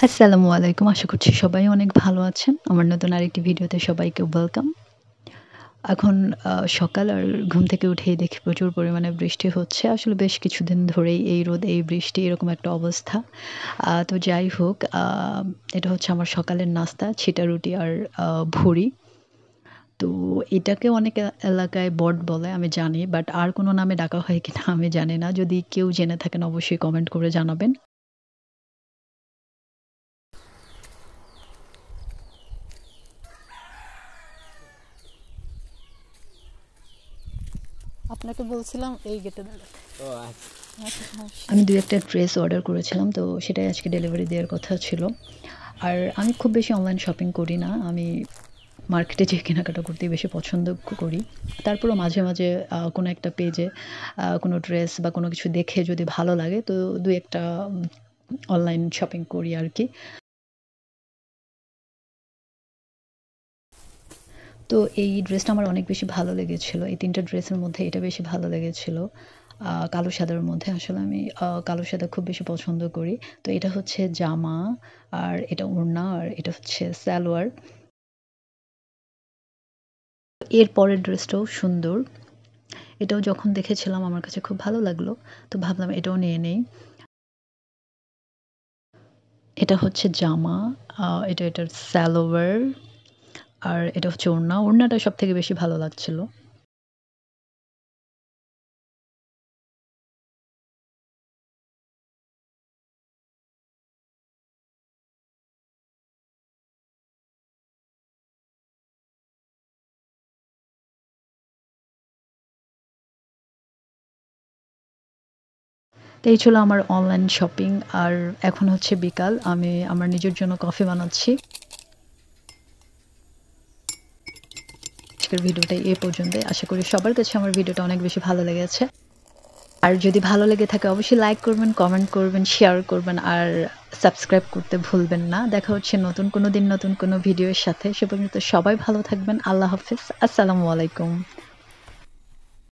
আসসালামু আলাইকুম। আশা করছি সবাই অনেক ভালো আছেন। আমার নতুন আরেকটি ভিডিওতে সবাইকে ওয়েলকাম। এখন সকাল আর ঘুম থেকে উঠেই দেখি প্রচুর পরিমাণে বৃষ্টি হচ্ছে। আসলে বেশ কিছুদিন ধরেই এই রোদ, এই বৃষ্টি এরকম একটা অবস্থা। তো যাই হোক, এটা হচ্ছে আমার সকালের নাস্তা ছিটা রুটি আর ভুড়ি। তো এটাকে অনেক এলাকায় বট বলে আমি জানি। বাট আর কোনো নামে ডাকা হয় কিনা আমি জানি না। যদি কেউ জেনে থাকেন অবশ্যই কমেন্ট করে জানাবেন। আপনাকে বলছিলাম এই গেটে দাঁড়াতে। ও আচ্ছা। আচ্ছা, সমস্যা আমি নেই। ২-১ টা ড্রেস অর্ডার করেছিলাম। তো সেটাই আজকে ডেলিভারি দেওয়ার কথা ছিল। আর আমি খুব বেশি অনলাইন শপিং করি না। আমি মার্কেটে যেয়ে কেনাকাটা করতেই বেশি পছন্দ করি। তারপরেও মাঝে, মাঝে কোনো একটা পেজে কোনো ড্রেস বা কোনো কিছু দেখে যদি ভালো লাগে তো ২-১ টা অনলাইন শপিং করি আরকি। তো এই ড্রেসটা আমার অনেক বেশি ভালো লেগেছিল। এই ৩ টা ড্রেসের মধ্যে এটা বেশি ভালো লেগেছিল। কালো সাদার মধ্যে আসলে আমি কালো সাদা খুব বেশি পছন্দ করি। তো এটা হচ্ছে জামা, আর এটা ওড়না, আর এটা হচ্ছে সালোয়ার। এর পরের ড্রেসটাও সুন্দর। এটাও যখন দেখেছিলাম আমার কাছে খুব ভালো লাগলো। তো ভাবলাম এটাও নিয়ে নেই। এটা হচ্ছে জামা, এটার সালোয়ার, আর এটা হচ্ছে ওড়না। ওড়নাটা সবথেকে বেশি ভালো লাগছিল। তো এই ছিল আমার অনলাইন শপিং। আর এখন হচ্ছে বিকাল। আমি আমার নিজের জন্য কফি বানাচ্ছি। আজকের ভিডিওটা এ পর্যন্তই। আশা করি সবার কাছে আমার ভিডিওটা অনেক বেশি ভালো লেগেছে। আর যদি ভালো লেগে থাকে অবশ্যই লাইক করবেন, কমেন্ট করবেন, শেয়ার করবেন আর সাবস্ক্রাইব করতে ভুলবেন না। দেখা হচ্ছে নতুন কোনো দিন নতুন কোনো ভিডিওর সাথে। সে পর্যন্ত সবাই ভালো থাকবেন। আল্লাহ হাফেজ। আসসালামু আলাইকুম।